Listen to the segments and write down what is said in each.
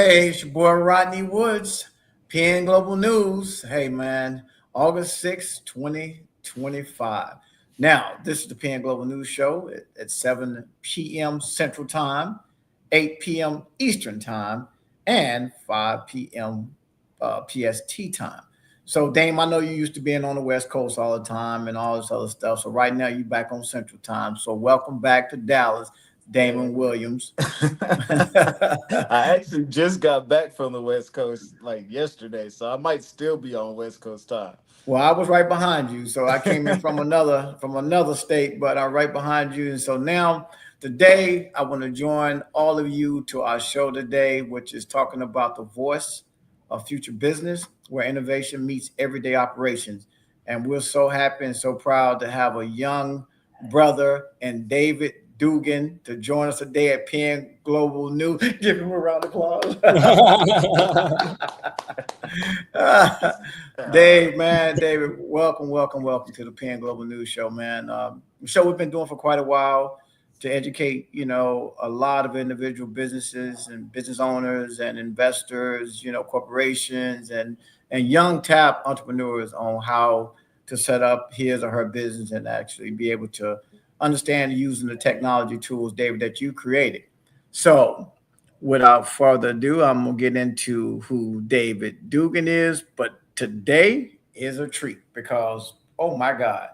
Hey, it's your boy Rodney Woods, PN Global News. Hey, man, August 6th, 2025. Now, this is the PN Global News Show at 7 p.m. Central Time, 8 p.m. Eastern Time, and 5 p.m. PST time. So, Dame, I know you used to being on the West Coast all the time and all this other stuff. So, right now, you're back on Central Time. So, welcome back to Dallas, Damon Williams. I actually just got back from the West Coast like yesterday, so I might still be on West Coast time. Well, I was right behind you, so I came in from another state, but I'm right behind you. And so now, today, I want to join all of you to our show today, which is talking about the voice of future business, where innovation meets everyday operations. And we're so happy and so proud to have a young brother and David Dugan to join us today at PN Global News. Give him a round of applause. Dave, man, David, welcome to the PN Global News Show, man. Show we've been doing for quite a while to educate, a lot of individual businesses and business owners and investors, corporations and young tap entrepreneurs on how to set up his or her business and actually be able to understand using the technology tools, David, that you created. So, without further ado, I'm gonna get into who David Dugan is. But today is a treat because, oh my God,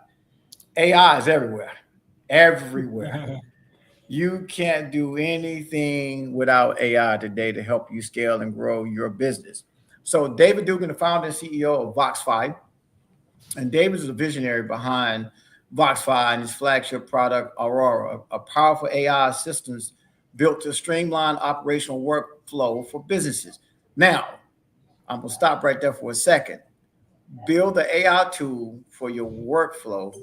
AI is everywhere, everywhere. You can't do anything without AI today to help you scale and grow your business. So, David Dugan, the founder and CEO of Voxify, and David is a visionary behind Voxify and his flagship product, Aurora, a powerful AI assistant built to streamline operational workflow for businesses. Now, I'm going to stop right there for a second. Build the AI tool for your workflow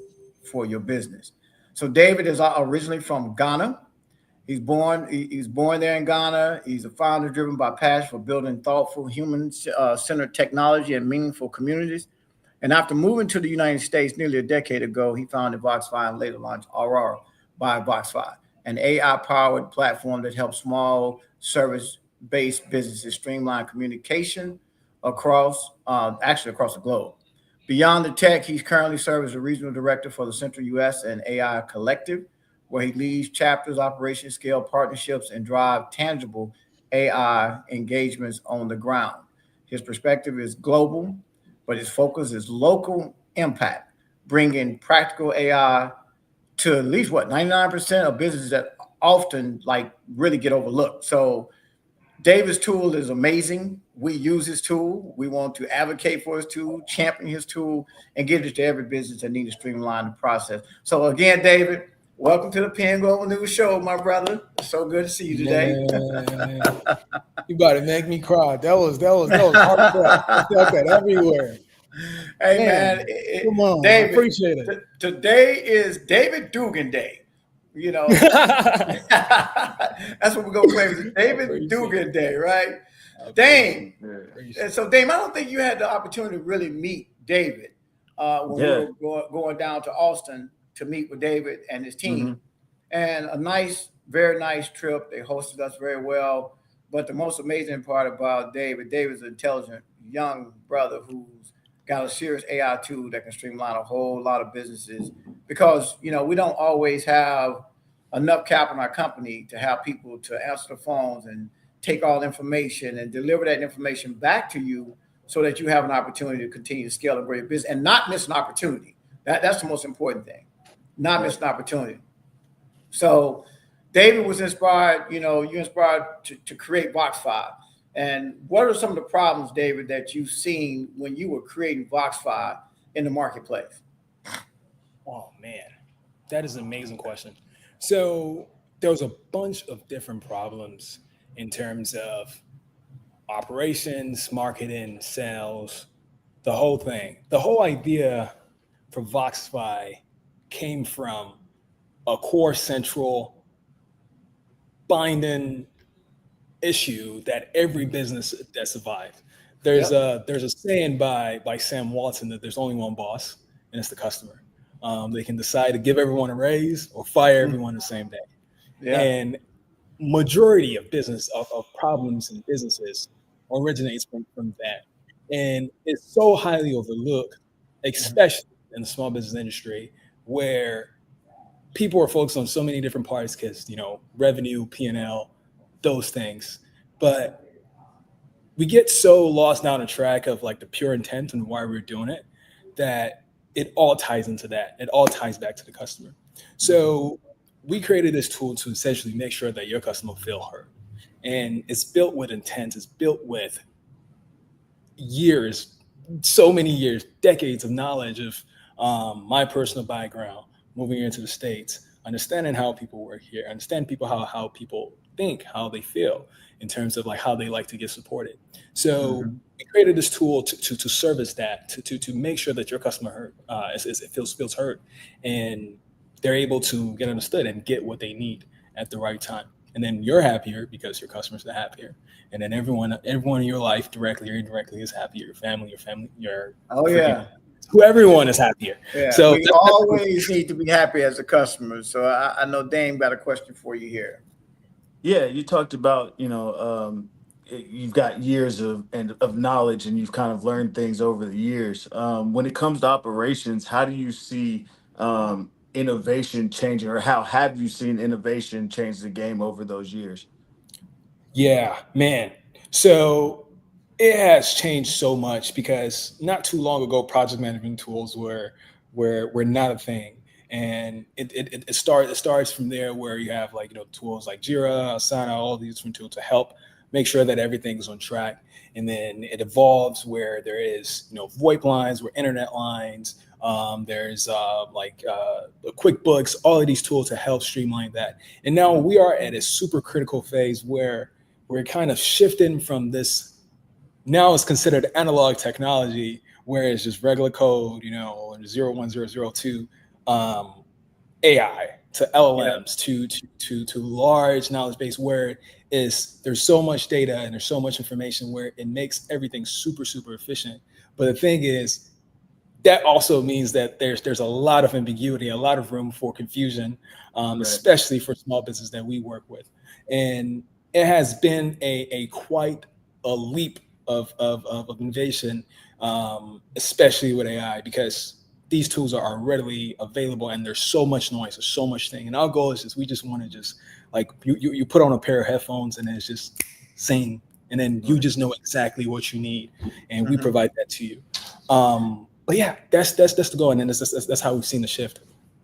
for your business. So David is originally from Ghana. He's born there in Ghana. He's a founder driven by passion for building thoughtful, human-centered technology and meaningful communities. And after moving to the United States nearly a decade ago, he founded Voxify and later launched Aurora by Voxify, an AI-powered platform that helps small service-based businesses streamline communication across the globe. Beyond the tech, he's currently serves as a regional director for the Central U.S. and AI Collective, where he leads chapters, operation scale partnerships, and drive tangible AI engagements on the ground. His perspective is global, but his focus is local impact, bringing practical AI to at least what 99% of businesses that often like really get overlooked. So David's tool is amazing. We use his tool. We want to advocate for his tool, champion his tool, and give it to every business that needs to streamline the process. So again, David, welcome to the PN Global News Show, my brother. It's so good to see you today. Man, you about to make me cry. That was heartfelt. I felt that everywhere. Hey man, Man, come on. I David, appreciate it. today is David Dugan Day. You know, that's what we're gonna claim. It's David Appreciate Dugan it. Day, right? Appreciate Dame. it. And Appreciate so, Dame, I don't think you had the opportunity to really meet David when we Yeah. were going down to Austin to meet with David and his hmm team. And a nice, very nice trip. They hosted us very well. But the most amazing part about David's an intelligent young brother who's got a serious AI tool that can streamline a whole lot of businesses because, we don't always have enough capital in our company to have people to answer the phones and take all the information and deliver that information back to you so that you have an opportunity to continue to scale and grow your business and not miss an opportunity. That's the most important thing. Not miss Right. an opportunity. So David was inspired, you inspired to create Voxify. And what are some of the problems, David, that you've seen when you were creating Voxify in the marketplace? Oh man, that is an amazing question. So there was a bunch of different problems in terms of operations, marketing, sales, the whole thing. The whole idea for Voxify came from a core central binding issue that every business that survives. There's Yep. a saying by Sam Walton that there's only one boss, and it's the customer. They can decide to give everyone a raise or fire Mm. everyone the same day. Yeah. And majority of of problems in businesses originates from that. And it's so highly overlooked, especially in the small business industry, where people are focused on so many different parts because, revenue, P&L, those things. But we get so lost down the track of like the pure intent and why we're doing it, that it all ties into that. It all ties back to the customer. So we created this tool to essentially make sure that your customer feel heard. And it's built with intent. It's built with years, so many years, decades of knowledge of my personal background, moving here into the States, understanding how people work here, understand people how people think, how they feel in terms of like how they like to get supported. So we created this tool to service that, to make sure that your customer heard, it feels heard, and they're able to get understood and get what they need at the right time. And then you're happier because your customers are happier. And then everyone in your life, directly or indirectly, is happier. Your family, everyone is happier. Yeah, so we always need to be happy as a customer. So I know Dame got a question for you here. Yeah, you talked about, you've got years of knowledge, and you've kind of learned things over the years. When it comes to operations, how do you see innovation changing, or how have you seen innovation change the game over those years? Yeah, man. So it has changed so much because not too long ago, project management tools were not a thing. And it starts from there, where you have like, tools like Jira, Asana, all these different tools to help make sure that everything's on track. And then it evolves where there is, VoIP lines, where internet lines, there's QuickBooks, all of these tools to help streamline that. And now we are at a super critical phase where we're kind of shifting from this. Now it's considered analog technology, where it's just regular code, 01002, AI to LLMs to large knowledge base, where there's so much data and there's so much information where it makes everything super, super efficient. But the thing is, that also means that there's a lot of ambiguity, a lot of room for confusion, especially for small business that we work with. And it has been a quite a leap of innovation, especially with AI, because these tools are readily available and there's so much noise, there's so much thing. And our goal is we just want to just like you put on a pair of headphones and it's just sing, and then you just know exactly what you need, and we provide that to you. But yeah, that's the goal, and then that's how we've seen the shift.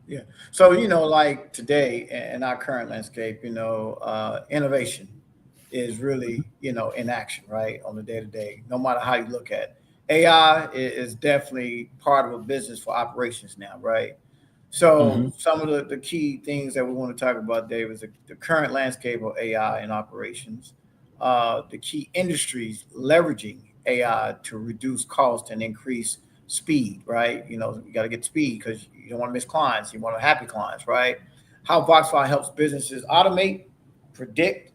Yeah. So like today in our current landscape, innovation is really in action, right, on the day to day. No matter how you look at it. AI is definitely part of a business for operations now, right? So some of the key things that we want to talk about, Dave, is the current landscape of AI in operations, the key industries leveraging AI to reduce cost and increase speed, right? You got to get speed because you don't want to miss clients. You want to happy clients, right? How Voxify helps businesses automate, predict,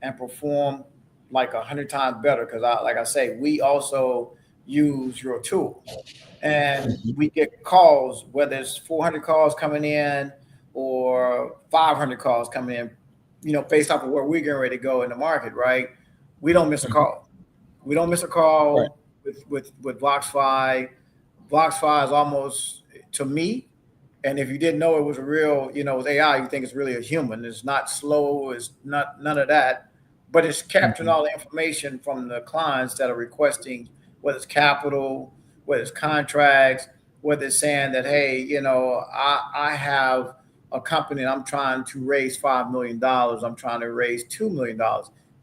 and perform like 100 times better. Because like I say, we also use your tool, and we get calls, whether it's 400 calls coming in or 500 calls coming in, based off of where we're getting ready to go in the market, right? We don't miss a call. We don't miss a call with Voxify. Voxify is almost, to me, and if you didn't know it was a real, it was AI, you think it's really a human. It's not slow. It's not none of that, but it's capturing all the information from the clients that are requesting, whether it's capital, whether it's contracts, whether it's saying that, hey, I have a company and I'm trying to raise $5 million. I'm trying to raise $2 million.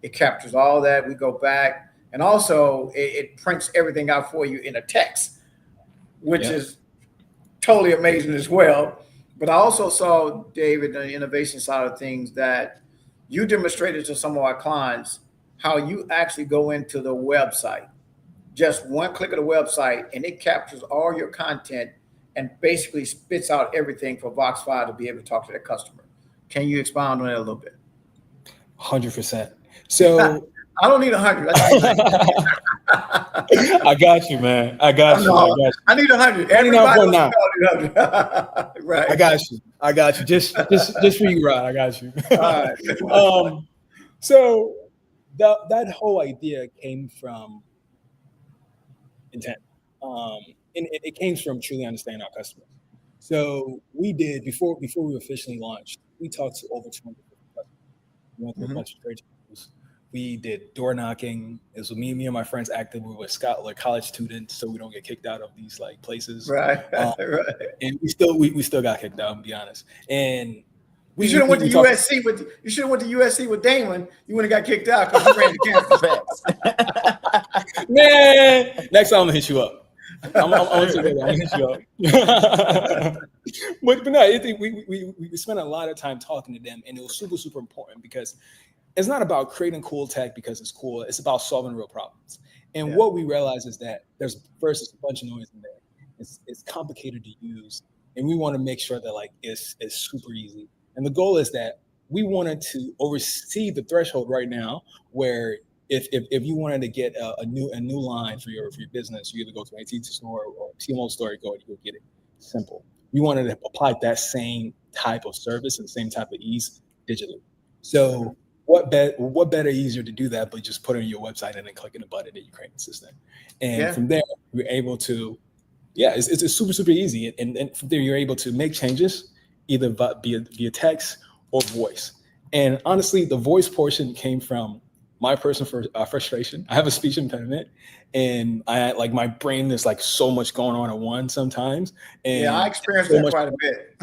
It captures all that. We go back, and also it prints everything out for you in a text, which is totally amazing as well. But I also saw, David, the innovation side of things, that you demonstrated to some of our clients how you actually go into the website, just one click of the website, and it captures all your content and basically spits out everything for Voxify to be able to talk to their customer. Can you expound on that a little bit? 100%. So I don't need 100. I got you, man. I got you. I need 100. Everybody else knows 100. Right. I got you. Just for you, Rod. I got you. All right. So that whole idea came from intent. And it came from truly understanding our customers. So we did before we officially launched, we talked to over 200 different customers. We went through a Mhm. bunch of trade shows. We did door knocking. It was with me and my friends active. We were Scott, like college students, so we don't get kicked out of these like places. Right, Um, right. and we still got kicked out, to be honest. And You should have went to we talked. USC with you should have went to USC with Damon. You wouldn't have got kicked out because you ran the campus. Facts. Man, next time I'm gonna hit you up. I'm gonna hit you up. but no, I think we spent a lot of time talking to them, and it was super super important because it's not about creating cool tech because it's cool. It's about solving real problems. And Yeah. what we realize is that there's a bunch of noise in there. It's complicated to use, and we want to make sure that like it's super easy. And the goal is that we wanted to oversee the threshold right now where if you wanted to get a new line for your business, you either go to an AT&T store or T-Mobile store, you go get it. Simple. We wanted to apply that same type of service and same type of ease digitally. So what better easier to do that but just put it on your website and then clicking a button and you create an assistant. And Yeah. from there we're able to it's super super easy, and from there you're able to make changes either via text or voice. And honestly, the voice portion came from my personal frustration. I have a speech impediment, and I like my brain is like so much going on at once sometimes. And Yeah, I experienced so that much. quite a bit.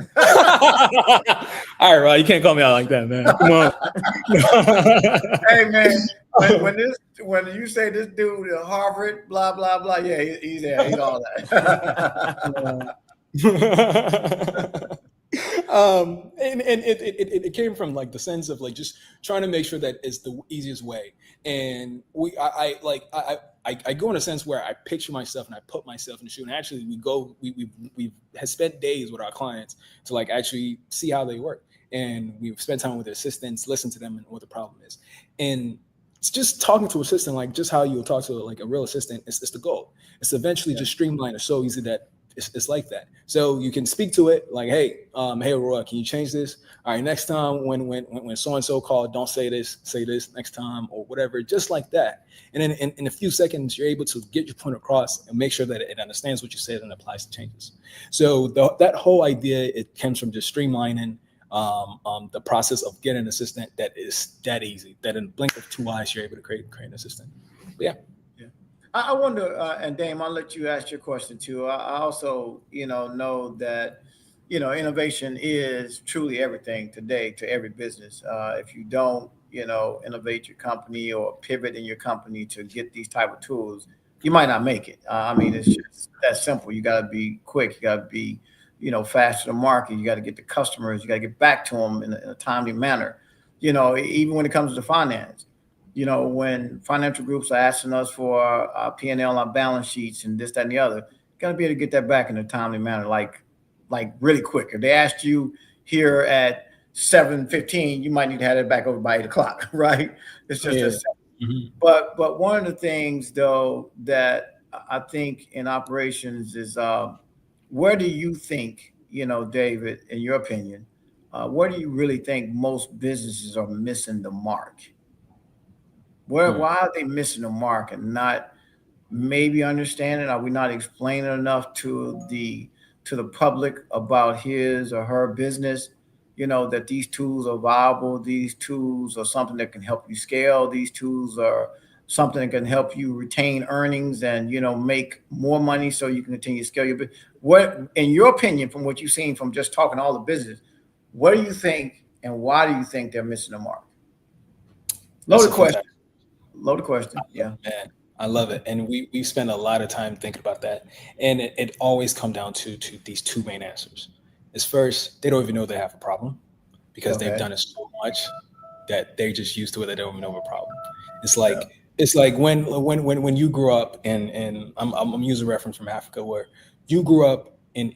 All right, Rod, you can't call me out like that, man. Come on. Hey man, when you say this dude at Harvard, blah blah blah, yeah, he's there, he's all that. And it came from like the sense of like just trying to make sure that it's the easiest way. And I go in a sense where I picture myself and I put myself in the shoe. And actually, we have spent days with our clients to like actually see how they work, and we've spent time with their assistants, listen to them, and what the problem is. And it's just talking to an assistant, like just how you'll talk to like a real assistant, it's the goal. It's eventually just streamlined. It's so easy that it's like that. So you can speak to it like, hey, Aurora, can you change this? All right, next time when so-and-so called, don't say this, say this next time or whatever, just like that. And then in a few seconds, you're able to get your point across and make sure that it understands what you said and applies to changes. So that whole idea, it comes from just streamlining the process of getting an assistant that is that easy, that in the blink of two eyes, you're able to create an assistant. But yeah. I wonder, and Dame, I'll let you ask your question too. I also, know that, innovation is truly everything today to every business. If you don't, innovate your company or pivot in your company to get these type of tools, you might not make it. I mean, it's just that simple. You got to be quick. You got to be, faster to market. You got to get the customers. You got to get back to them in a timely manner. Even when it comes to finance. When financial groups are asking us for our P&L, our balance sheets, and this, that, and the other, you got to be able to get that back in a timely manner, like really quick. If they asked you here at 7:15, you might need to have it back over by 8 o'clock, right? It's just as simple. Mm-hmm. But one of the things, though, that I think in operations is where do you think, David, in your opinion, where do you really think most businesses are missing the mark? Why are they missing the mark and not maybe understanding? Are we not explaining enough to the public about his or her business? That these tools are viable. These tools are something that can help you scale. These tools are something that can help you retain earnings and make more money so you can continue to scale your business. What, in your opinion, from what you've seen from just talking to all the business, what do you think and why do you think they're missing the mark? Loaded question. Yeah, man, I love it. And we spend a lot of time thinking about that, and it always come down to these two main answers. Is first, they don't even know they have a problem because they've done it so much that they're just used to it. They don't even know a problem. It's like when you grew up, and I'm using a reference from Africa, where you grew up in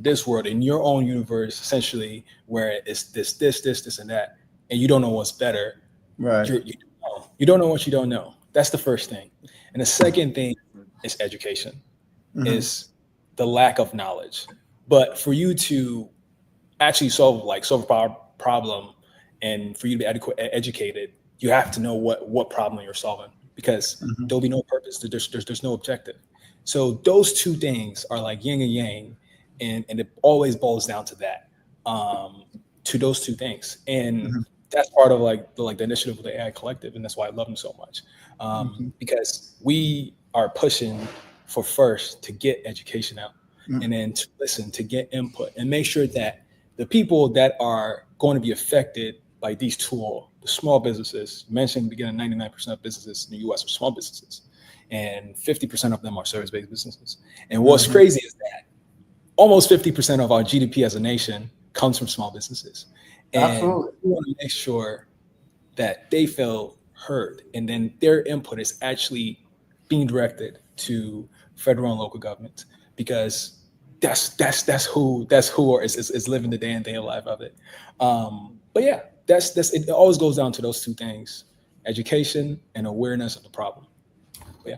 this world, in your own universe, essentially, where it's this and that, and you don't know what's better. right. You don't know what you don't know. That's the first thing. And the second thing is education, is the lack of knowledge. But for you to actually solve a problem And for you to be educated, you have to know what problem you're solving, because there'll be no purpose. There's no objective. So those two things are like yin and yang, and it always boils down to that, to those two things. And that's part of like the initiative of the AI Collective, and that's why I love them so much, because we are pushing for first to get education out, and then to listen, to get input, and make sure that the people that are going to be affected by these tools, the small businesses, you mentioned in the beginning, 99% of businesses in the US are small businesses, and 50% of them are service-based businesses. And what's crazy is that almost 50% of our GDP as a nation comes from small businesses. And Absolutely. we want to make sure that they feel heard, and then their input is actually being directed to federal and local governments, because that's who is living the day and day life of it. But yeah, that's it. Always goes down to those two things: education and awareness of the problem. Yeah.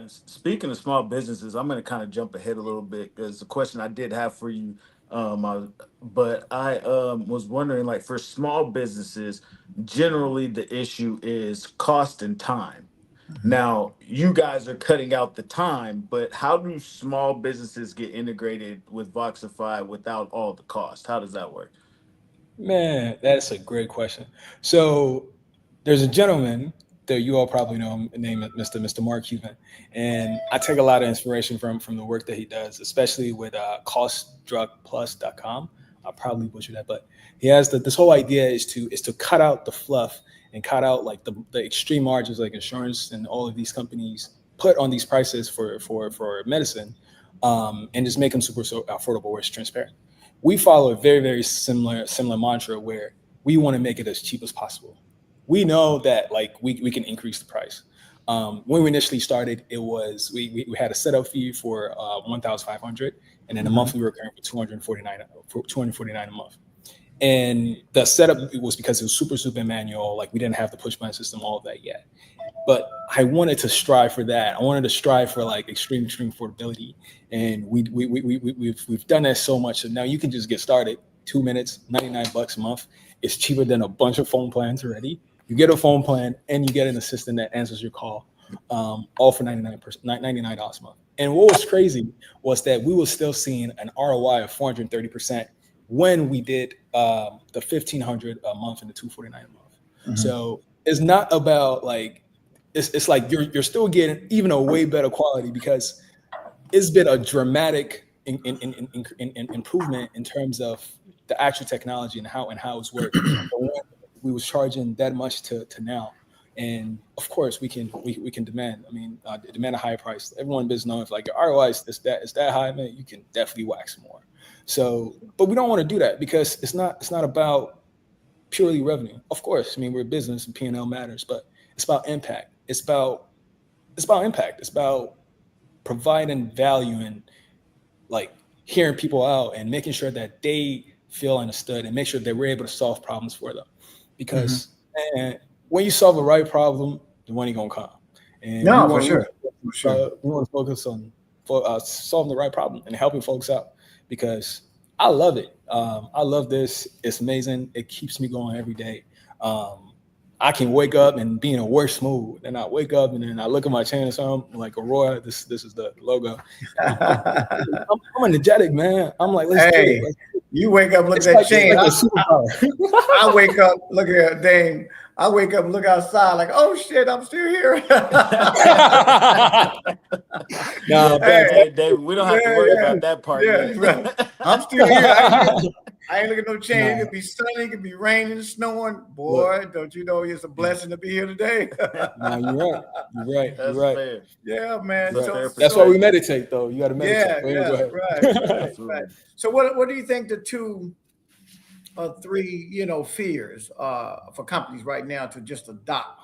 Speaking of small businesses, I'm going to kind of jump ahead a little bit because the question I did have for you, but I was wondering, like, for small businesses, generally the issue is cost and time. Now, you guys are cutting out the time, but how do small businesses get integrated with Voxify without all the cost? How does that work? Man, that's a great question. So there's a gentleman that you all probably know him, named Mr. Mark Cuban, and I take a lot of inspiration from the work that he does, especially with costdrugplus.com. I'll probably butcher that, but he has this whole idea is to cut out the fluff and cut out like the extreme margins like insurance and all of these companies put on these prices for medicine, and just make them super so affordable where it's transparent. We follow a very, very similar mantra where we want to make it as cheap as possible. We know that like we can increase the price. When we initially started, it was we had a setup fee for 1,500, and then a monthly recurring for 249 a month. And the setup was because it was super manual. Like we didn't have the push button system, all of that yet. But I wanted to strive for that. I wanted to strive for like extreme affordability, and we've done that so much. So now you can just get started. 2 minutes, $99 a month. It's cheaper than a bunch of phone plans already. You get a phone plan and you get an assistant that answers your call, all for $99 a month. And what was crazy was that we were still seeing an ROI of 430% when we did the $1,500 a month and the $249 a month. So it's not about like it's like you're still getting even a way better quality, because it's been a dramatic improvement in terms of the actual technology and how it's worked. We was charging that much to now, and of course we can demand. I mean, demand a higher price. Everyone in business knows if like your ROI is that high, man, you can definitely wax more. So, but we don't want to do that because it's not about purely revenue. Of course, I mean we're a business and P&L matters, but it's about impact. It's about impact. It's about providing value and like hearing people out and making sure that they feel understood and make sure that we're able to solve problems for them. Because man, when you solve the right problem, the money gonna come. And No, for sure. We want to focus on solving the right problem and helping folks out, because I love it. I love this. It's amazing. It keeps me going every day. I can wake up and be in a worse mood, and I wake up and then I look at my chain and something like Aurora. This is the logo. I'm energetic, man. I'm like, let's do it. You wake up, look at that chain. I wake up, look at Dane. I wake up and look outside like, oh shit, I'm still here. No, hey, David, we don't have to worry about that part yet. Right. I'm still here. I ain't looking at no change. It could be sunny, it could be raining, snowing. Boy, look, don't you know it's a blessing to be here today? No, you're right. That's fair. Yeah, man. That's why we meditate, though. You got to meditate. Right. So, what do you think the 2 or 3 fears for companies right now to just adopt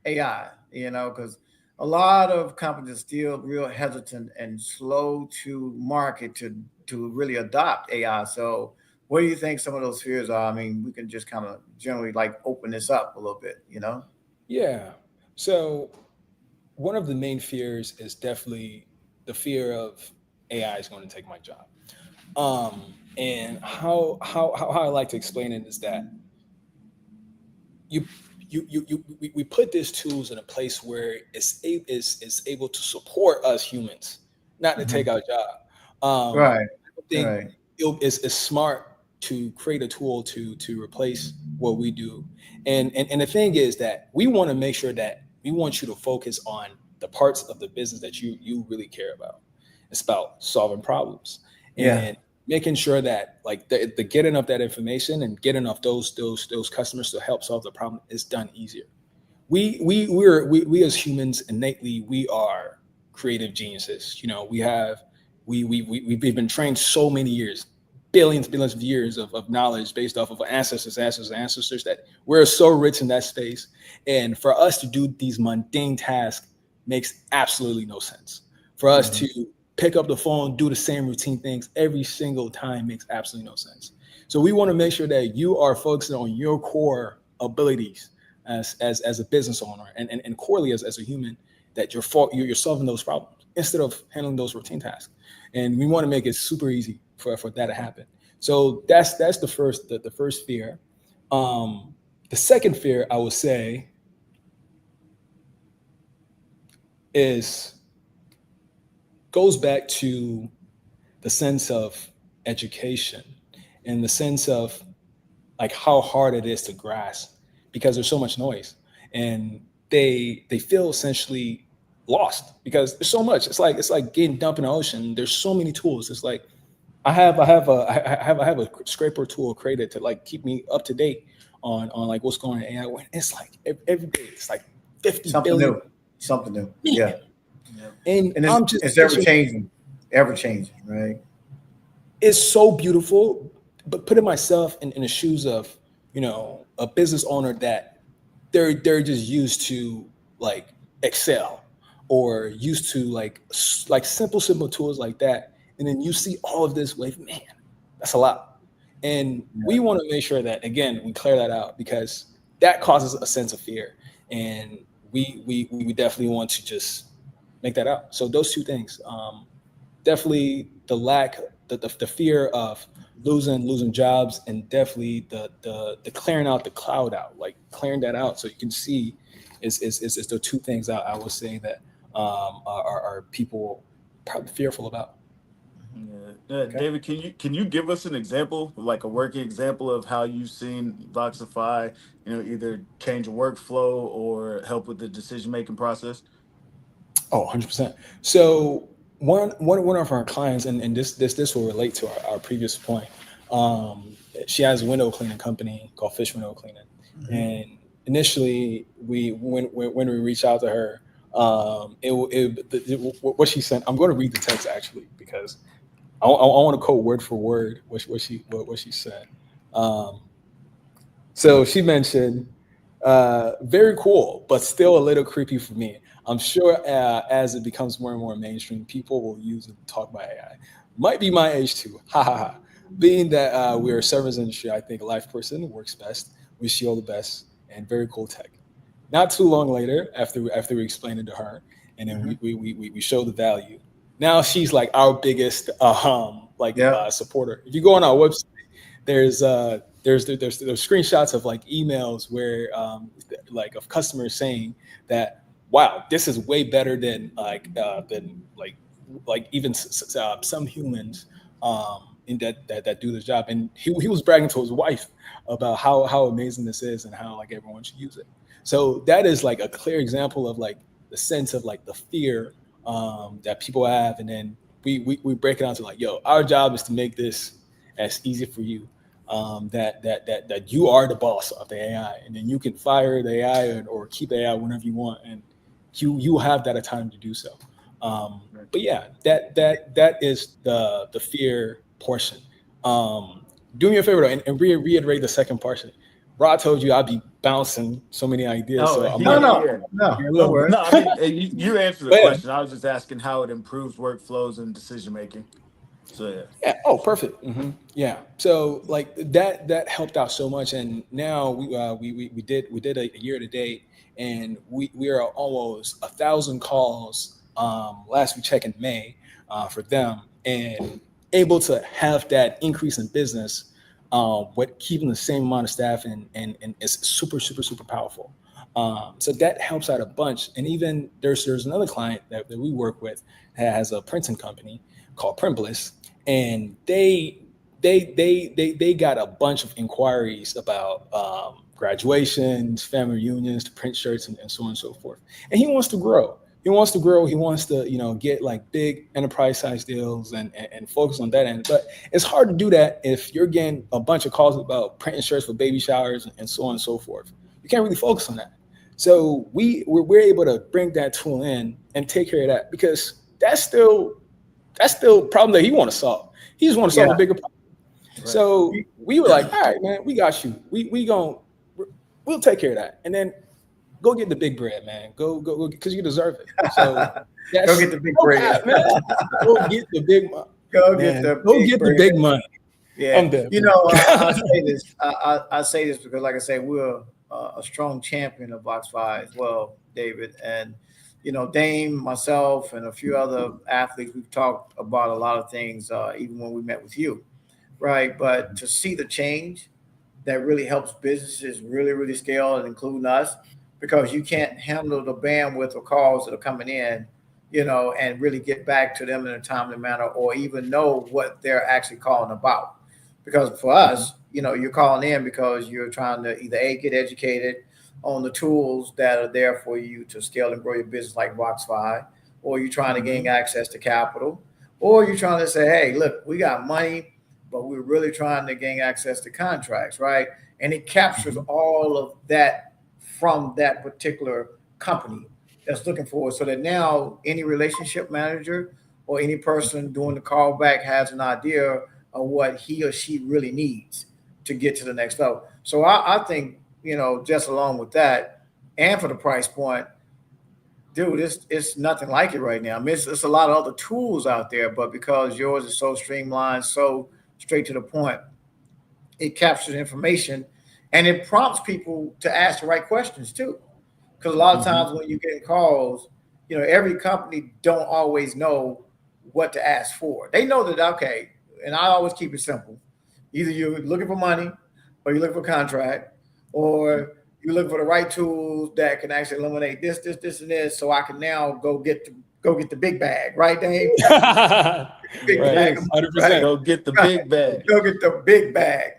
AI? Because a lot of companies are still real hesitant and slow to market to really adopt AI. So what do you think some of those fears are? I mean, we can just kind of generally like open this up a little bit, Yeah. So one of the main fears is definitely the fear of AI is going to take my job. And how I like to explain it is that you we put these tools in a place where it's able to support us humans, not to take our job. Right. I think Right. it's smart to create a tool to replace what we do. And the thing is that we want to make sure that we want you to focus on the parts of the business that you really care about. It's about solving problems Yeah. and making sure that like the getting of that information and getting of those customers to help solve the problem is done easier. We as humans innately we are creative geniuses. You know, we've been trained so many years, billions of years of knowledge based off of ancestors that we're so rich in that space. And for us to do these mundane tasks makes absolutely no sense. For us Mhm. to pick up the phone, do the same routine things every single time makes absolutely no sense. So we want to make sure that you are focusing on your core abilities as a business owner and corely as a human, that you're solving those problems instead of handling those routine tasks. And we want to make it super easy for that to happen. So that's the first fear. The second fear I would say is goes back to the sense of education and the sense of like how hard it is to grasp because there's so much noise, and they feel essentially lost because there's so much. It's like getting dumped in the ocean. There's so many tools. It's like I have a scraper tool created to like keep me up to date on like what's going on in AI. It's like every day it's like 50 Something billion. new. Something new. Yeah. Man. Yeah. And And I'm just it's ever changing, right? it's so beautiful. But putting myself in the shoes of, a business owner that they're just used to like Excel or used to like simple tools like that, and then you see all of this wave, man, that's a lot. And Yeah. we want to make sure that again we clear that out because that causes a sense of fear, and we definitely want to just make that out. So those two things, definitely the lack, the fear of losing jobs, and definitely the clearing out the cloud out, like clearing that out so you can see is the two things I would say that are people probably fearful about. Yeah. Okay. David, can you give us an example, like a working example of how you've seen Voxify, either change a workflow or help with the decision making process? Oh, 100%. So one of our clients, and this will relate to our previous point. She has a window cleaning company called Fish Window Cleaning, Mhm. and initially when we reached out to her, what she sent. I'm going to read the text actually because I want to quote word for word what she said. Um, so she mentioned, very cool, but still a little creepy for me. I'm sure as it becomes more and more mainstream, people will use and talk about AI. Might be my age too. Ha ha ha. Being that we are a service industry, I think a live person works best. Wish you all the best and very cool tech. Not too long later, after we explained it to her, and then Mhm. we showed the value. Now she's like our biggest Yeah. supporter. If you go on our website, there's screenshots of like emails where like of customers saying that wow, this is way better than even some humans in that do the job. And he was bragging to his wife about how amazing this is and how like everyone should use it. So that is like a clear example of like the sense of like the fear that people have, and then we break it down to like, yo, our job is to make this as easy for you, that you are the boss of the AI, and then you can fire the AI or keep AI whenever you want, and you have that time to do so. But yeah, that is the fear portion. Do me a favor though, and reiterate the second portion. Rod told you I'd be bouncing so many ideas, Oh, so I No, might no, yeah. no, hear a no little bit. worries. No, I mean, you answered the But yeah, question. I was just asking how it improves workflows and decision making. So yeah. yeah. Oh, perfect. Yeah. So like that helped out so much, and now we did a year to date, and we are almost 1,000 calls. Last we checked in May, for them, and able to have that increase in business with keeping the same amount of staff, and it's super, super, super powerful. So that helps out a bunch. And even there's another client that we work with that has a printing company called Print Bliss, and they got a bunch of inquiries about graduations, family reunions, to print shirts, and so on and so forth. And he wants to grow. He wants to get like big enterprise size deals and focus on that end. But it's hard to do that if you're getting a bunch of calls about printing shirts for baby showers and so on and so forth. You can't really focus on that. So we're able to bring that tool in and take care of that, because that's still a problem that he want to solve. He just want to solve a bigger problem. Right. So we were like, all right, man, we got you. We'll take care of that. And then go get the big bread, man. Go, because you deserve it. So go get the big bread, man. Go get the big money. Go get the big money. Yeah, I say this. I say this because, like I say, we're a strong champion of Voxify as well, David. And Dame, myself, and a few other athletes, we've talked about a lot of things, even when we met with you, right? But to see the change that really helps businesses really, really scale, and including us, because you can't handle the bandwidth of calls that are coming in, and really get back to them in a timely manner, or even know what they're actually calling about. Because for us, you're calling in because you're trying to either get educated on the tools that are there for you to scale and grow your business, like Voxify, or you're trying to gain access to capital, or you're trying to say, hey, look, we got money, but we're really trying to gain access to contracts, right? And it captures all of that from that particular company that's looking for it, so that now any relationship manager or any person doing the callback has an idea of what he or she really needs to get to the next level. So I think, just along with that, and for the price point, dude, it's nothing like it right now. I mean, it's a lot of other tools out there, but because yours is so streamlined, so straight to the point, it captures information, and it prompts people to ask the right questions too. Because a lot of times when you're getting calls, every company don't always know what to ask for. They know that, okay, and I always keep it simple. Either you're looking for money, or you're looking for contract, or you're looking for the right tools that can actually eliminate this, and this, so I can now go get the big bag, right, Dave? Big bag, 100%. Right. Go get the big bag. Go get the big bag.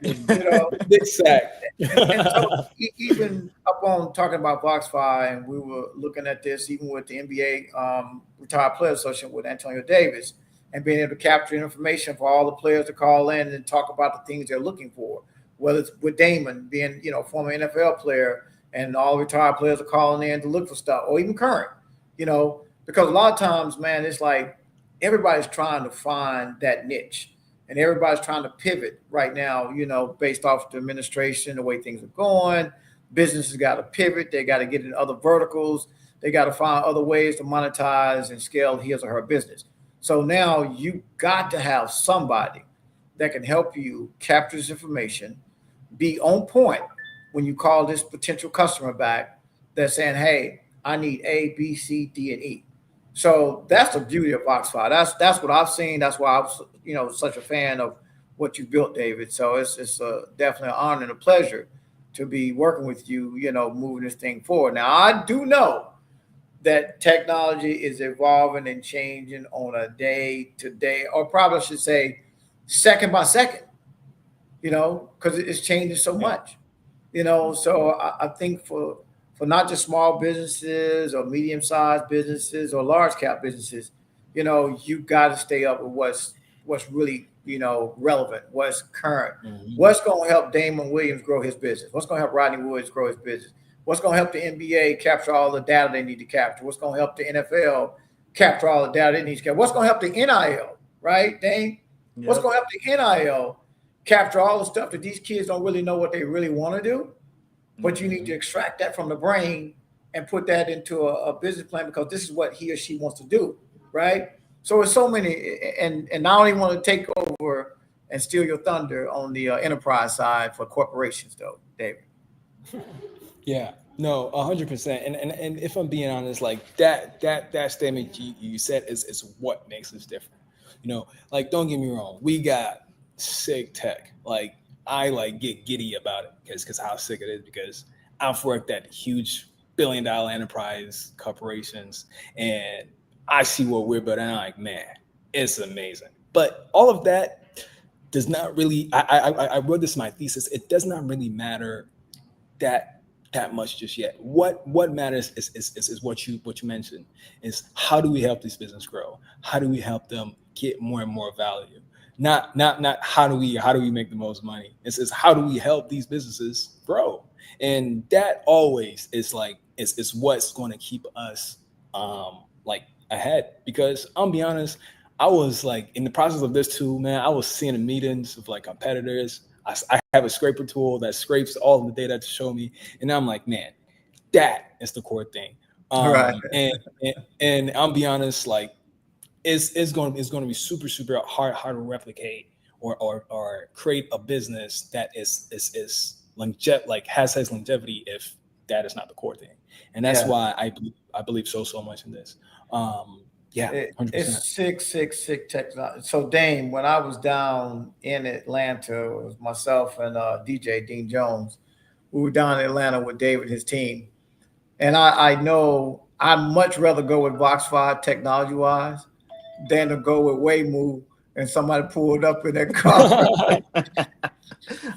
Big sack. And so even up on talking about Voxify, and we were looking at this even with the NBA Retired Players Association with Antonio Davis, and being able to capture information for all the players to call in and talk about the things they're looking for. Whether it's with Damon being, former NFL player, and all retired players are calling in to look for stuff, or even current, because a lot of times, man, it's like everybody's trying to find that niche, and everybody's trying to pivot right now, based off the administration, the way things are going. Businesses got to pivot. They got to get in other verticals. They got to find other ways to monetize and scale his or her business. So now you got to have somebody that can help you capture this information, be on point when you call this potential customer back that's saying, hey, I need A, B, C, D, and E. So that's the beauty of Voxify. That's what I've seen. That's why I was, such a fan of what you built, David. So it's definitely an honor and a pleasure to be working with you, moving this thing forward. Now, I do know that technology is evolving and changing on a day-to-day, or probably I should say second by second, because it's changing so much, So I think for not just small businesses or medium-sized businesses or large-cap businesses, you got to stay up with what's really, relevant, what's current, what's going to help Damon Williams grow his business, what's going to help Rodney Woods grow his business, what's going to help the NBA capture all the data they need to capture, what's going to help the NFL capture all the data they need to capture, what's going to help the NIL, right, Dame? Yep. What's going to help the NIL capture all the stuff that these kids don't really know what they really want to do, but you need to extract that from the brain and put that into a business plan, because this is what he or she wants to do, right? So it's so many, and I don't even want to take over and steal your thunder on the enterprise side for corporations, though, David. Yeah, no, 100%. And if I'm being honest, like that statement you said is what makes us different. Like, don't get me wrong, we got sick tech. Like, I like get giddy about it because how sick it is, because I've worked at huge billion-dollar enterprise corporations, and I see what we're building. And I'm like, man, it's amazing. But all of that does not really. I wrote this in my thesis. It does not really matter that much just yet. What matters is what you mentioned, is how do we help these business grow? How do we help them get more and more value? Not how do we make the most money? It's how do we help these businesses grow? And that always is like is what's going to keep us like ahead. Because I'll be honest, I was like in the process of this tool, man, I was seeing the meetings of like competitors. I have a scraper tool that scrapes all of the data to show me, and I'm like, man, that is the core thing. Right. And I'll be honest, like it's going to be super hard to replicate or create a business that is like has longevity if that is not the core thing. And that's why I believe so much in this. Yeah, 100%. It's sick technology. So Dame, when I was down in Atlanta, it was myself and DJ Dean Jones. We were down in Atlanta with David and his team. And I know I'd much rather go with Voxify technology wise than to go with Waymo and somebody pulled up in their car.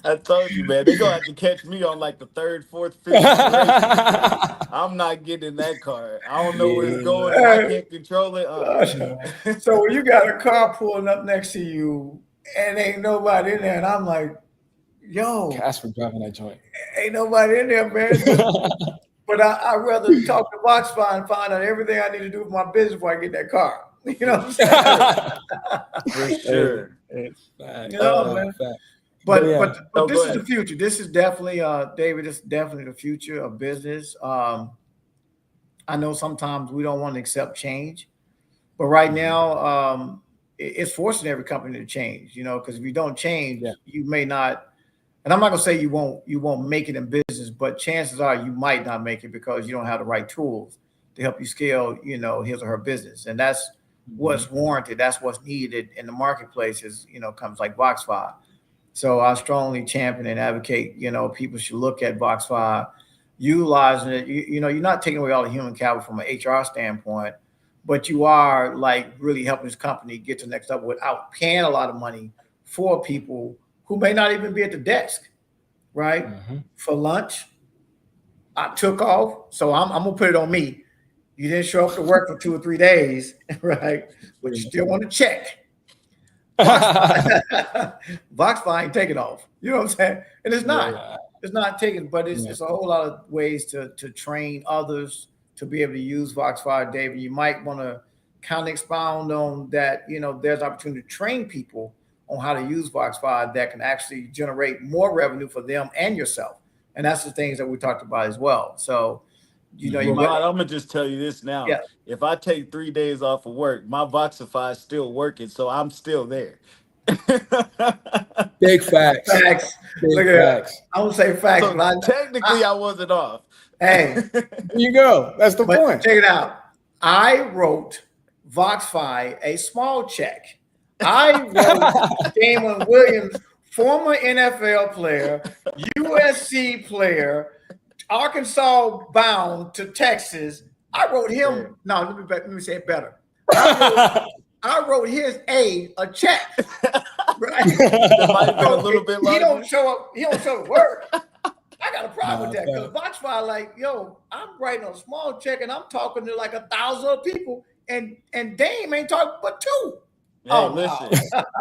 I told you, man, they're gonna have to catch me on like the third, fourth, fifth iteration. I'm not getting in that car. I don't know where it's going. And I can't control it. So when you got a car pulling up next to you and ain't nobody in there, and I'm like, yo, Casper driving that joint. Ain't nobody in there, man. But I'd rather talk to Voxify and find out everything I need to do for my business before I get in that car. You know what I'm saying? For sure. You know, man. But this is the future. This is definitely, David, this is definitely the future of business. I know sometimes we don't want to accept change, but right now it's forcing every company to change, you know, because if you don't change, you may not, and I'm not gonna say you won't make it in business, but chances are you might not make it because you don't have the right tools to help you scale, you know, his or her business. And that's what's warranted. That's what's needed in the marketplace is, you know, comes like Voxify. So I strongly champion and advocate, you know, people should look at Voxify, utilizing it. You know, you're not taking away all the human capital from an HR standpoint, but you are like really helping this company get to the next level without paying a lot of money for people who may not even be at the desk, right? For lunch, I took off. So I'm going to put it on me. You didn't show up to work for 2 or 3 days, right? But you still want to check. Voxify ain't taking off. You know what I'm saying? And it's not. It's not taken, but it's a whole lot of ways to train others to be able to use Voxify. David, you might want to kind of expound on that. You know, there's opportunity to train people on how to use Voxify that can actually generate more revenue for them and yourself. And that's the things that we talked about as well. So, you know, I'm gonna just tell you this now. Yeah. If I take 3 days off of work, my Voxify is still working, so I'm still there. Big facts. Look at facts. I would say facts. So but technically, I wasn't off. Hey, there you go. That's the point. Check it out. I wrote Voxify a small check. I wrote Damon Williams, former NFL player, USC player, Arkansas bound to Texas. I wrote him. No, let me say it better. I wrote his aide a check. Right? A little bit he don't show up. He don't show up to work. I got a problem with that because Voxify, like, yo, I'm writing a small check and I'm talking to like 1,000 people, and Dame ain't talking but 2. Hey, listen,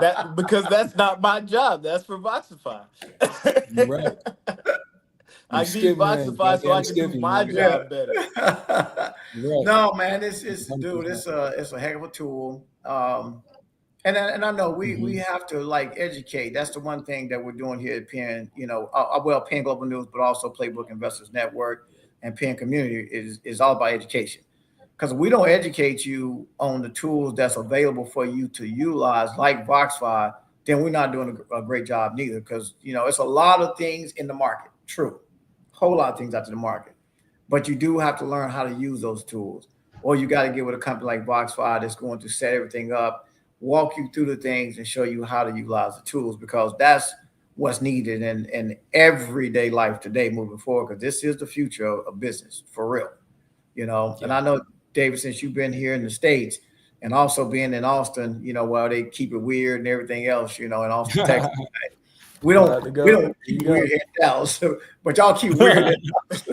that because that's not my job. That's for Voxify. Right. I need Voxify so I can do my job better. Right. No, man, it's a heck of a tool. And I know we have to like educate. That's the one thing that we're doing here at PN, you know, PN Global News, but also Playbook Investors Network and PN Community is all about education. Because if we don't educate you on the tools that's available for you to utilize, like Voxify, then we're not doing a great job neither. Because, you know, it's a lot of things in the market. True. Whole lot of things out to the market. But you do have to learn how to use those tools. Or you got to get with a company like Voxify that's going to set everything up, walk you through the things and show you how to utilize the tools, because that's what's needed in everyday life today moving forward, because this is the future of business for real, And I know, David, since you've been here in the States and also being in Austin, while they keep it weird and everything else, in Austin, Texas. We don't keep it weird here in Dallas, but y'all keep weird in Dallas.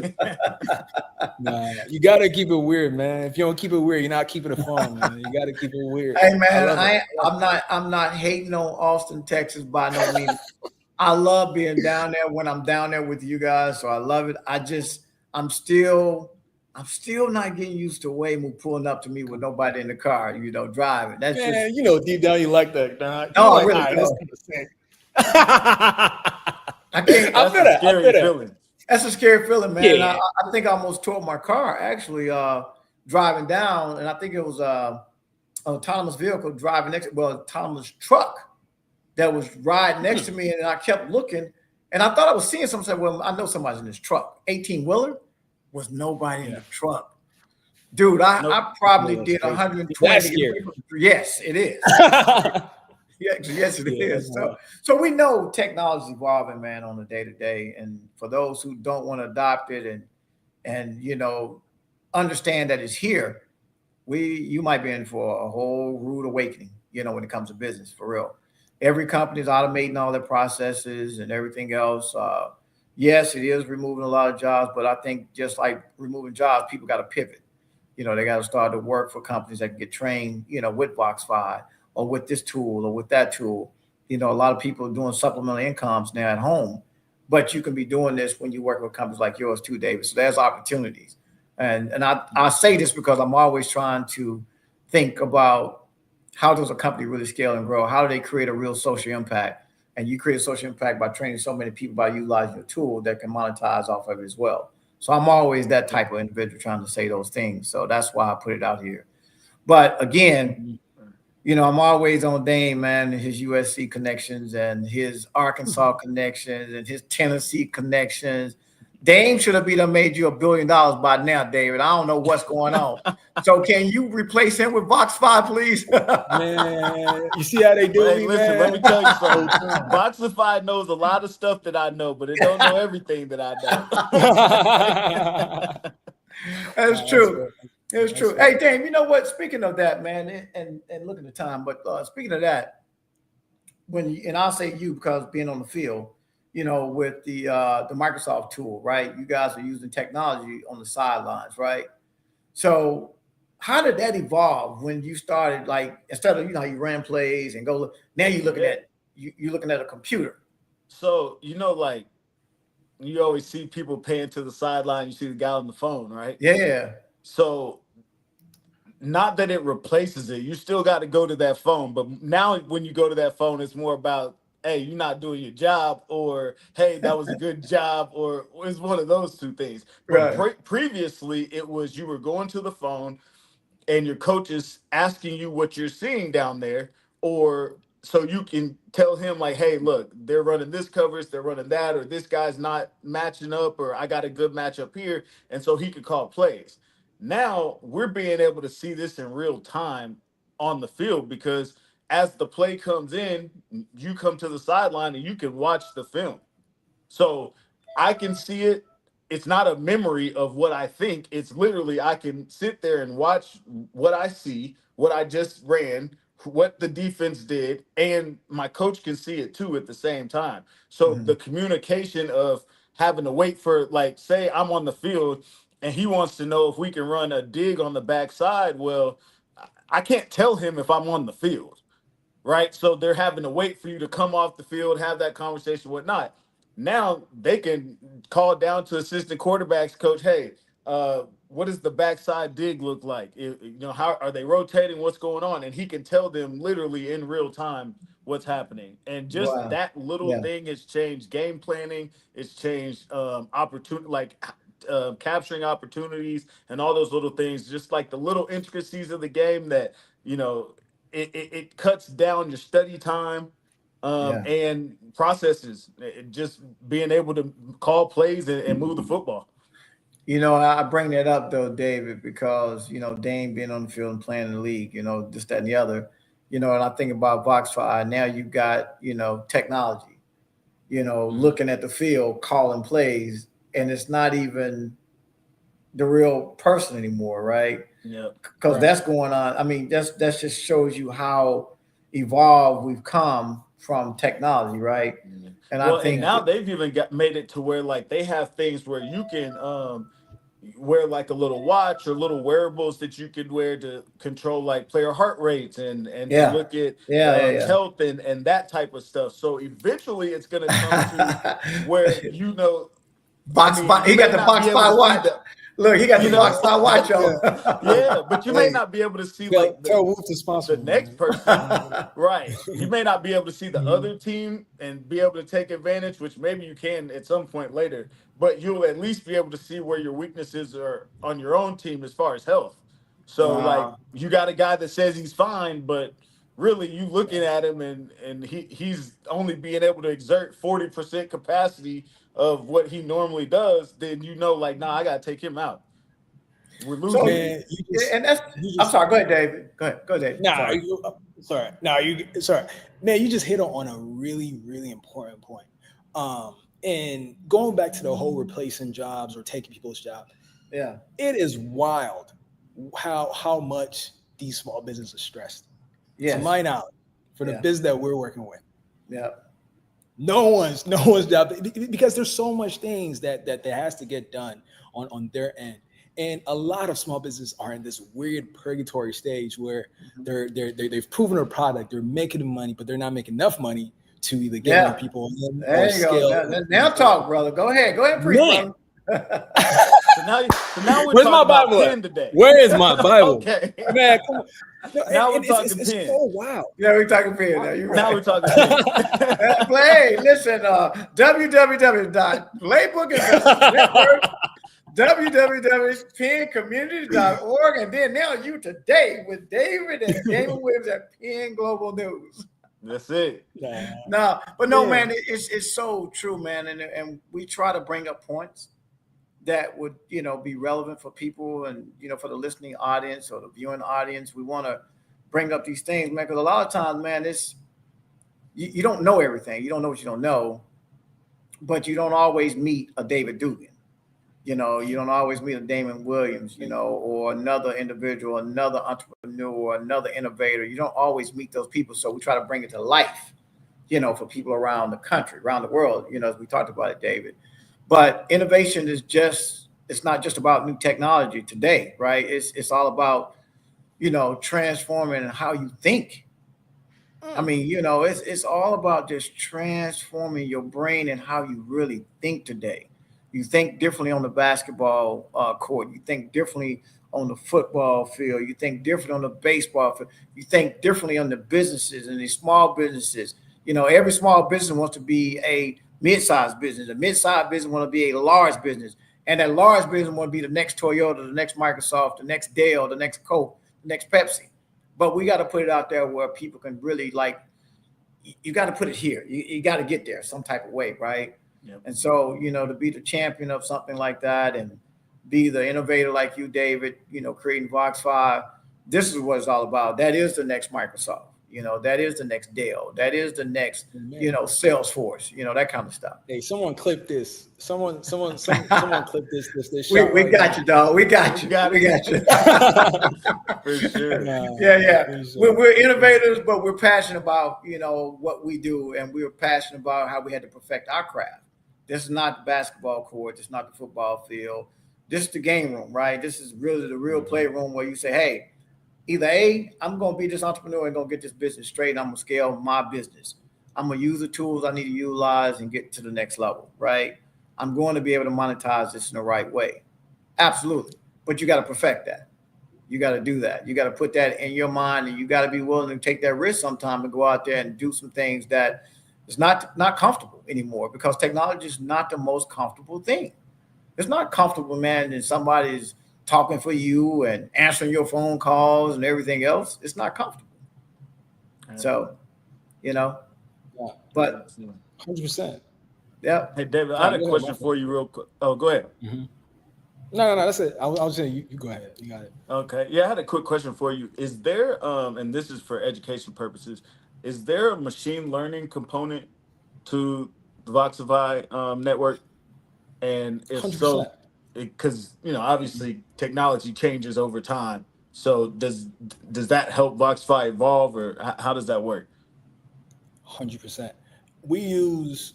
Nah, you gotta keep it weird, man. If you don't keep it weird, you're not keeping it fun, man. You gotta keep it weird. Hey man, I'm not hating on Austin, Texas by no means. I love being down there when I'm down there with you guys, so I love it. I'm still not getting used to Waymo pulling up to me with nobody in the car, driving. That's man, just, deep down you like that, dog. No, I like, really right, don't. I can't. I feel that. Scary feeling. That's a scary feeling, man. Yeah. I think I almost tore my car actually driving down, and I think it was an autonomous vehicle driving autonomous truck that was riding next to me, and I kept looking, and I thought I was seeing something. Well, I know somebody's in this truck. 18-wheeler was nobody in the truck, dude. I probably did 120. Yes, it is. Yes, it is. So we know technology is evolving, man, on a day-to-day. And for those who don't want to adopt it and understand that it's here, you might be in for a whole rude awakening, when it comes to business, for real. Every company is automating all their processes and everything else. Yes, it is removing a lot of jobs, but I think just like removing jobs, people got to pivot. They got to start to work for companies that can get trained, with Voxify, or with this tool or with that tool. A lot of people are doing supplemental incomes now at home, but you can be doing this when you work with companies like yours too, David. So there's opportunities. And I say this because I'm always trying to think about how does a company really scale and grow? How do they create a real social impact? And you create a social impact by training so many people by utilizing a tool that can monetize off of it as well. So I'm always that type of individual trying to say those things. So that's why I put it out here. But again, I'm always on Dame, man, and his USC connections and his Arkansas connections and his Tennessee connections. Dame should have made you $1 billion by now, David. I don't know what's going on. So can you replace him with Voxify, please? Man, you see how they do me, listen, man? let me tell you something. Voxify knows a lot of stuff that I know, but it don't know everything that I know. That's true. It's true. Hey, Dame, you know what? Speaking of that, man, and look at the time, but speaking of that, and I'll say you because being on the field, with the Microsoft tool, right? You guys are using technology on the sidelines, right? So how did that evolve when you started? Like instead of you ran plays and go look, now you're looking at you're looking at a computer. So like you always see people paying to the sideline. You see the guy on the phone, right? Yeah. So not that it replaces it. You still got to go to that phone. But now when you go to that phone, it's more about, hey, you're not doing your job, or, hey, that was a good job, or it's one of those two things. But Right. previously, it was you were going to the phone and your coach is asking you what you're seeing down there, or so you can tell him like, hey, look, they're running this coverage, they're running that, or this guy's not matching up, or I got a good matchup here. And so he could call plays. Now we're being able to see this in real time on the field because as the play comes in, you come to the sideline and you can watch the film. So I can see it. It's not a memory of what I think. It's literally I can sit there and watch what I see, what I just ran, what the defense did, and my coach can see it too at the same time. So the communication of having to wait for, like, say I'm on the field and he wants to know if we can run a dig on the backside. Well, I can't tell him if I'm on the field, right? So they're having to wait for you to come off the field, have that conversation, whatnot. Now they can call down to assistant quarterbacks coach, hey, what does the backside dig look like? How are they rotating? What's going on? And he can tell them literally in real time what's happening. And just that little thing has changed game planning. It's changed opportunity, like capturing opportunities and all those little things, just like the little intricacies of the game that, it cuts down your study time and processes, just being able to call plays and move the football. I bring that up though, David, because Dame being on the field and playing in the league, this, that, and the other, and I think about Voxify. Now you've got technology, looking at the field, calling plays, and it's not even the real person anymore, right? Yeah. Because Right. that's going on. I mean, that just shows you how evolved we've come from technology, right? Yeah. And I Well, and think Yeah. now they've even made it to where like they have things where you can wear like a little watch or little wearables that you could wear to control like player heart rates and to yeah, look at yeah, health and that type of stuff. So eventually it's going to come to yeah. where I Box, mean, you he may got the not be box able by to see watch. the Look, he got you the know box by watch Yeah. on. yeah, but you may Hey, not be able to see tell like tell Wolf to sponsor the me, next man. person. Right. You may not be able to see the Mhm. other team and be able to take advantage, which maybe you can at some point later, but you'll at least be able to see where your weaknesses are on your own team as far as health. So like Uh, you got a guy that says he's fine, but really you looking at him and he's only being able to exert 40% capacity of what he normally does, then like, nah, I gotta take him out. We're so, losing Man, people. and that's. you I'm just sorry. Go ahead, David. Go ahead, David. nah, Sorry. sorry. Nah, sorry. Man, you just hit on a really, really important point. And going back to the whole replacing jobs or taking people's jobs, Yeah. it is wild how much these small businesses are stressed. To Yes. my knowledge, for the Yeah. business that we're working with, Yeah. no one's job, because there's so much things that has to get done on their end. And a lot of small businesses are in this weird purgatory stage where Mhm. they've proven their product, they're making money, but they're not making enough money to either get more Yeah. people in or There you go. scale. Now talk, brother. Go ahead. Go ahead, preach, Man, brother. So now we're where's my talking about Bible at? pen today. Where is my Bible? Okay. Man, come on. No, Now we're and talking it's pen. so wild. Yeah, we're talking pen now. You're Now right. we're talking pen. But hey, listen, www.playbook www.pencommunity.org, and then now you today with David and Damon Williams at Penn Global News. That's it. Nah, No, but no, yeah. man, it's so true, man, and we try to bring up points that would be relevant for people and for the listening audience or the viewing audience. We want to bring up these things, man, because a lot of times, man, it's you don't know everything. You don't know what you don't know, but you don't always meet a David Dugan. You don't always meet a Damon Williams, or another individual, another entrepreneur, another innovator. You don't always meet those people. So we try to bring it to life, for people around the country, around the world, as we talked about it, David. But innovation it's not just about new technology today, right? It's all about, transforming how you think. I mean, it's all about just transforming your brain and how you really think today. You think differently on the basketball court. You think differently on the football field. You think differently on the baseball field. You think differently on the businesses and the small businesses. Every small business wants to be a mid-sized business. A mid-sized business want to be a large business, and that large business want to be the next Toyota, the next Microsoft, the next Dell, the next Coke, the next Pepsi. But we got to put it out there where people can really you got to put it here. You got to get there some type of way, right? Yep. And so, to be the champion of something like that and be the innovator like you, David, creating Voxify, this is what it's all about. That is the next Microsoft. That is the next Dell. That is the next, Man. Salesforce, that kind of stuff. Hey, someone clip this. Someone clip this We shot right got now. you, dog. We got you. got We it. got you. For sure. Yeah. For sure. We're innovators, but we're passionate about, what we do. And we're passionate about how we had to perfect our craft. This is not the basketball court. This is not the football field. This is the game room, right? This is really the real playroom where you say, hey, either A, I'm going to be this entrepreneur and going to get this business straight. And I'm going to scale my business. I'm going to use the tools I need to utilize and get to the next level, right? I'm going to be able to monetize this in the right way. Absolutely. But you got to perfect that. You got to do that. You got to put that in your mind, and you got to be willing to take that risk sometime and go out there and do some things that is not comfortable anymore, because technology is not the most comfortable thing. It's not comfortable, man, and somebody's talking for you and answering your phone calls and everything else. It's not comfortable. So, Yeah. but 100%. yeah. Hey, David, I No, had a go ahead, question Michael. for you real quick. Oh, go ahead. No, that's it. I was saying you go ahead. You got it. Okay. Yeah, I had a quick question for you. Is there, and this is for education purposes, is there a machine learning component to the Voxify network? And if 100%. so, because obviously technology changes over time. So does that help Voxify evolve, or how does that work? 100%. We use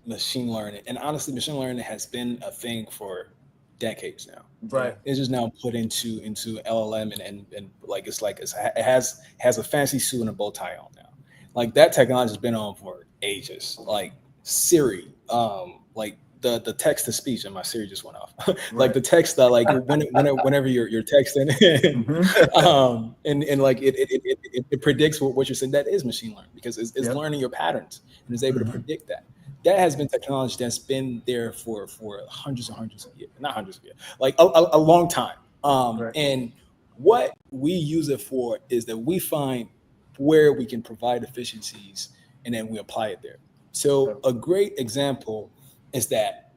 machine learning, and honestly, machine learning has been a thing for decades now. Right. It's just now put into LLM, and like it has a fancy suit and a bow tie on now. Like that technology has been on for ages. Like Siri, like the text to speech, and my Siri just went off. Like Right. the text that like whenever you're texting, Hmm. and like it predicts what you're saying. That is machine learning because it's Yep. learning your patterns and is able to Hmm. predict that. That has been technology that's been there for hundreds and hundreds of years, not hundreds of years, like a long time. Right. And what we use it for is that we find where we can provide efficiencies and then we apply it there. So a great example is that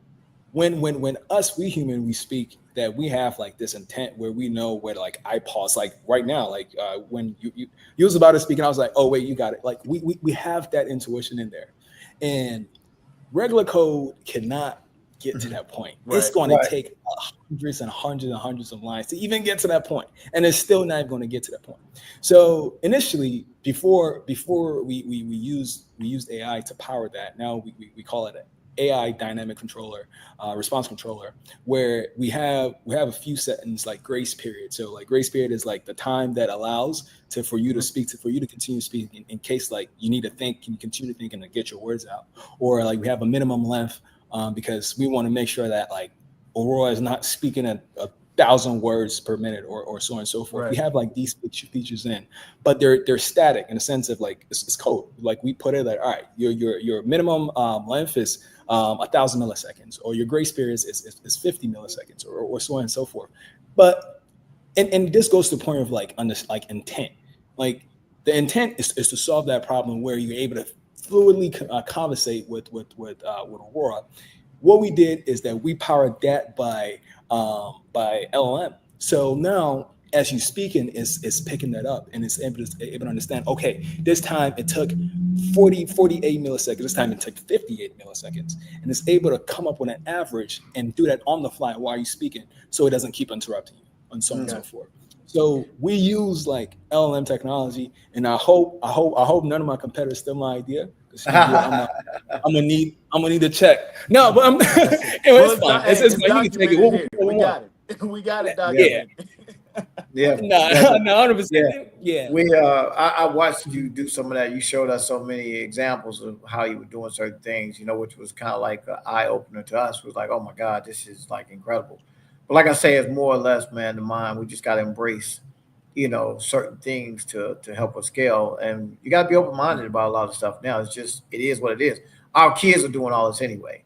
when us we speak, that we have like this intent where we know where to like I pause, like right now, like when you was about to speak and I was like, oh wait, you got it. Like we have that intuition in there, and regular code cannot get to Hmm. that point. It's Right. going to Right. take hundreds and hundreds and hundreds of lines to even get to that point, and it's still not going to get to that point. So initially, before we used AI to power that. Now we call it an AI dynamic controller, response controller, where we have a few settings like grace period. So like grace period is like the time that allows for you to speak, for you to continue speaking in case like you need to think, can you continue to think and to get your words out, or like we have a minimum length, because we want to make sure that like Aurora is not speaking at 1,000 words per minute, or so on and so forth. We Right. have like these features in, but they're static in the sense of like it's code. Like we put it like, all right, your minimum length is 1,000 milliseconds, or your grace period is 50 milliseconds, or so on and so forth. But and this goes to the point of like intent. Like the intent is to solve that problem where you're able to fluidly conversate with Aurora. What we did is that we powered that by LLM. So now as you speaking is picking that up and it's able to understand, okay, this time it took 48 milliseconds, this time it took 58 milliseconds, and it's able to come up with an average and do that on the fly while you're speaking, so it doesn't keep interrupting you and so on and so Gotcha. forth. So we use like LLM technology, and I hope none of my competitors steal my idea, because I'm gonna need to check. No, but Well, it's it's fine. It's it's fine. You can take it. documented What here. we We want. got it. We got it Yeah. Yeah. documented. Yeah. No, Definitely. no, 100%. Yeah. Yeah. I watched you do some of that. You showed us so many examples of how you were doing certain things, which was kind of like an eye opener to us. It was like, oh my God, this is like incredible. But like I say, it's more or less, man, the mind. We just got to embrace, certain things to help us scale. And you got to be open minded about a lot of stuff now. It is what it is. Our kids are doing all this anyway.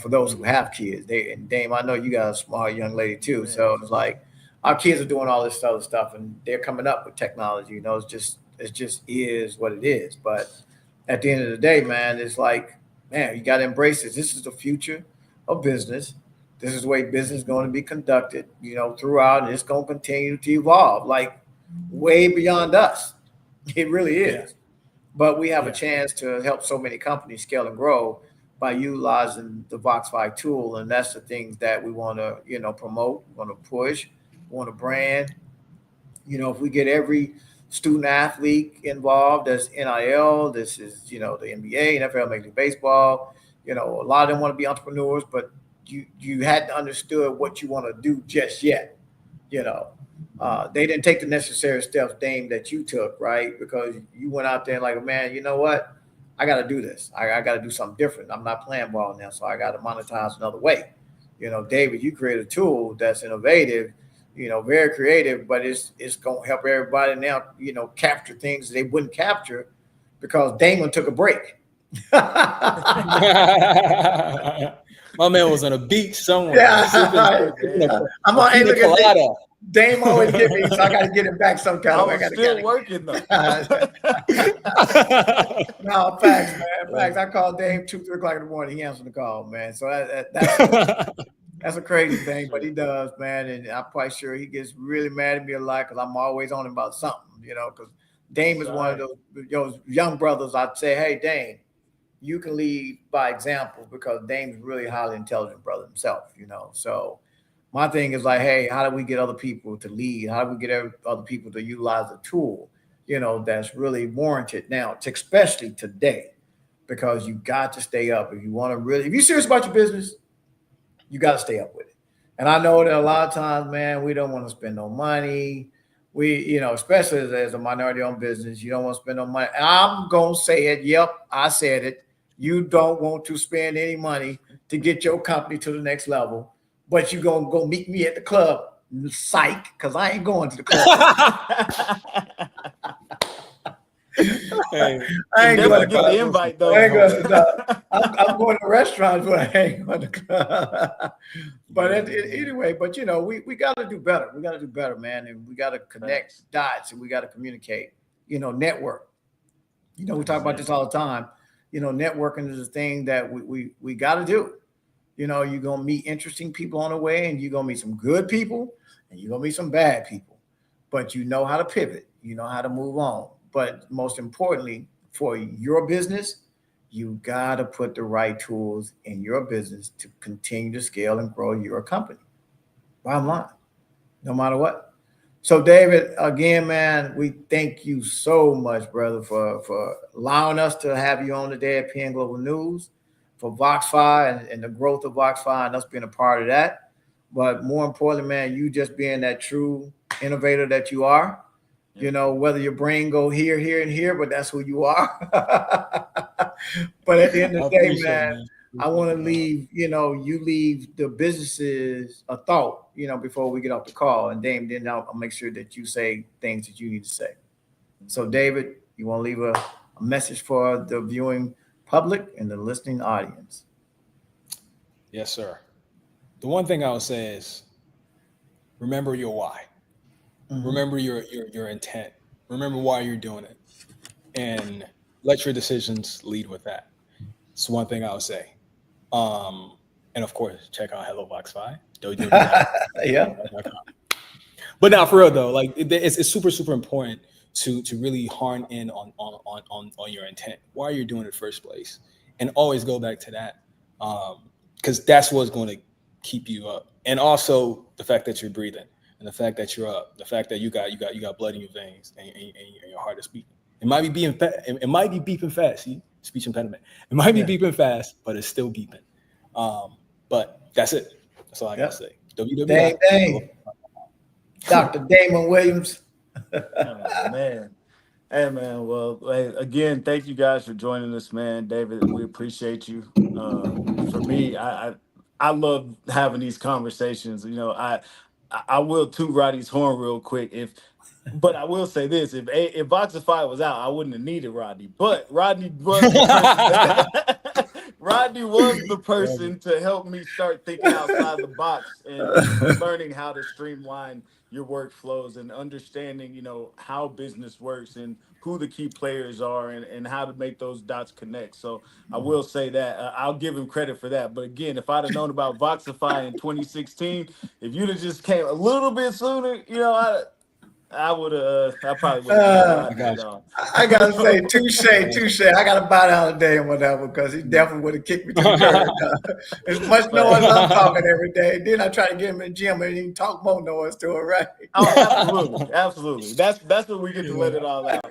For those who have kids, and Dame, I know you got a smart young lady too. Man. So it's like our kids are doing all this other stuff, and they're coming up with technology. It just is what it is. But at the end of the day, man, it's like, man, you got to embrace this. This is the future of business. This is the way business is going to be conducted, throughout, and it's going to continue to evolve, like way beyond us. It really Yeah. is. But we have a Yeah. chance to help so many companies scale and grow by utilizing the Voxify tool, and that's the things that we want to, promote, we want to push, we want to brand. If we get every student athlete involved, that's NIL. This is, the NBA, NFL, Major League Baseball. A lot of them want to be entrepreneurs, but you hadn't understood what you want to do just yet. You know, they didn't take the necessary steps, Dame, that you took, right? Because you went out there and like, man, you know what? I got to do this. I got to do something different. I'm not playing ball now, so I got to monetize another way. David, you created a tool that's innovative, very creative, but it's going to help everybody now, capture things they wouldn't capture because Damon took a break. My man was on a beach somewhere, Yeah, sipping I'm a on. Hey, pina look at Dame. colada. Dame always get me, so I got to get it back some kind I of way. was still working though. No, facts, man. Facts. I called Dame 2, 3 o'clock in the morning. He answered the call, man. So that's a crazy thing, but he does, man. And I'm quite sure he gets really mad at me a lot because I'm always on him about something, because Dame is one of those young brothers. I'd say, hey, Dame, you can lead by example because Dame's really a highly intelligent brother himself, So my thing is like, hey, how do we get other people to lead? How do we get other people to utilize the tool, that's really warranted now, especially today, because you got to stay up. If you want to really, if you're serious about your business, you got to stay up with it. And I know that a lot of times, man, we don't want to spend no money. Especially as a minority owned business, you don't want to spend no money. And I'm going to say it. Yep, I said it. You don't want to spend any money to get your company to the next level, but you're going to go meet me at the club. Psych, because I ain't going to the club. Hey, I ain't going to get the invite, though. I'm going to restaurants, but I ain't going to the club. But anyway, we got to do better. We got to do better, man. And we got to connect dots and we got to communicate, network. We talk about this all the time. Networking is a thing that we got to do. You're going to meet interesting people on the way, and you're going to meet some good people and you're going to meet some bad people. But you know how to pivot. You know how to move on. But most importantly, for your business, you got to put the right tools in your business to continue to scale and grow your company. Bottom line, no matter what. So, David, again, man, we thank you so much, brother, for allowing us to have you on today at PN Global News, for Voxify and the growth of Voxify and us being a part of that. But more importantly, man, you just being that true innovator that you are. Whether your brain go here, and here, but that's who you are. But at the end of the day, man, I want to leave, you leave the businesses a thought, before we get off the call. And Dame, then I'll make sure that you say things that you need to say. So, David, you want to leave a message for the viewing public and the listening audience? Yes, sir. The one thing I would say is remember your why. Mm-hmm. Remember your intent. Remember why you're doing it, and let your decisions lead with that. It's one thing I would say. And of course, check out Hello Voxify. Yeah. But now, for real though, like it's super super important to really hone in on your intent. Why you're doing it in the first place, and always go back to that, because that's what's going to keep you up. And also the fact that you're breathing. And the fact that you're up, the fact that you got blood in your veins, and your heart is beating. It might be beeping fast. See, speech impediment. It might be beeping fast, but it's still beeping. But that's it. That's all I gotta say. Dang. Dr. Damon Williams. Oh, man. Hey, man. Well, again, thank you guys for joining us, man. David, we appreciate you. For me, I love having these conversations. I will toot Roddy's horn real quick. But I will say this: if Voxify was out, I wouldn't have needed Rodney. But Rodney was the person. Rodney was the person to help me start thinking outside the box and learning how to streamline your workflows and understanding, how business works and who the key players are and how to make those dots connect. So I will say that I'll give him credit for that. But again, if I'd have known about Voxify in 2016, if you'd have just came a little bit sooner, I would have. I probably would have. I gotta say, touche. I gotta bow down today and whatever because he definitely would have kicked me to the curb. As much noise I'm talking every day. Then I try to get him in the gym and he can talk more noise to it, right? Oh, absolutely. That's what we get to let it all out.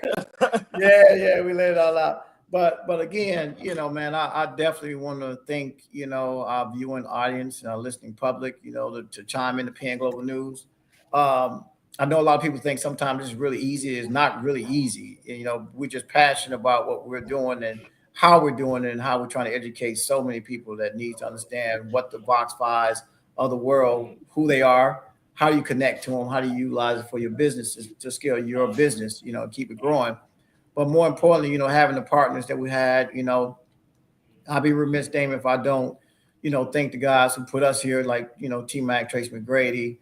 Yeah, we let it all out. But again, man, I definitely want to thank our viewing audience and our listening public, to chime in the PN Global News. I know a lot of people think sometimes it's really easy. It's not really easy. We're just passionate about what we're doing and how we're doing it and how we're trying to educate so many people that need to understand what the Voxifys of the world, who they are, how do you connect to them, how do you utilize it for your business to scale your business, keep it growing. But more importantly, having the partners that we had, I'll be remiss, Damon, if I don't, thank the guys who put us here, like, T-Mac, Trace McGrady,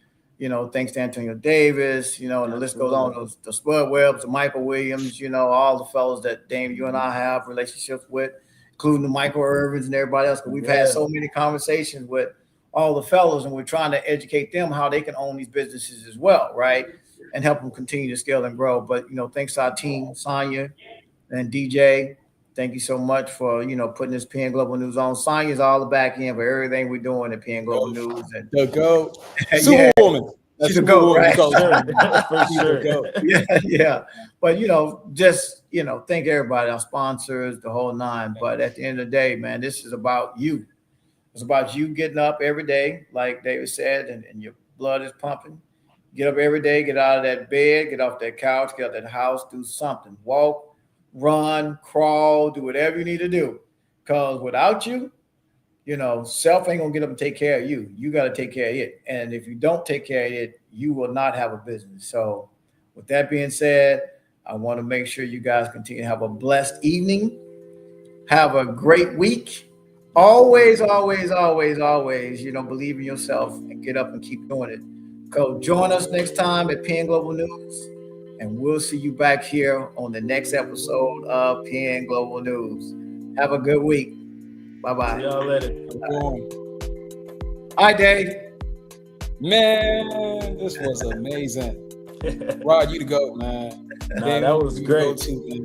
thanks to Antonio Davis, and the list goes on, the Spud Webbs, the Michael Williams, all the fellows that Dame, you and I have relationships with, including the Michael Irvins and everybody else. But we've had so many conversations with all the fellows, and we're trying to educate them how they can own these businesses as well, right? And help them continue to scale and grow. But, thanks to our team, Sonia and DJ, thank you so much for, putting this PN Global News on. Sonya's all the back end for everything we're doing at PN Global News. And The GOAT. yeah, Superwoman. that's She's a GOAT, Superwoman. right? For She's the sure. GOAT. Yeah. But, just, thank everybody, our sponsors, the whole nine. But at the end of the day, man, this is about you. It's about you getting up every day, like David said, and your blood is pumping. Get up every day, get out of that bed, get off that couch, get out of that house, do something. Walk, run, crawl, do whatever you need to do. Because without you, self ain't going to get up and take care of you. You got to take care of it. And if you don't take care of it, you will not have a business. So with that being said, I want to make sure you guys continue to have a blessed evening. Have a great week. Always, always, always, always, believe in yourself and get up and keep doing it. Go join us next time at PN Global News, and we'll see you back here on the next episode of PN Global News. Have a good week. Bye-bye. See y'all later. Hi, Dave. Man, this was amazing. Rod, you the GOAT, man. Nah, that was great. Too, man.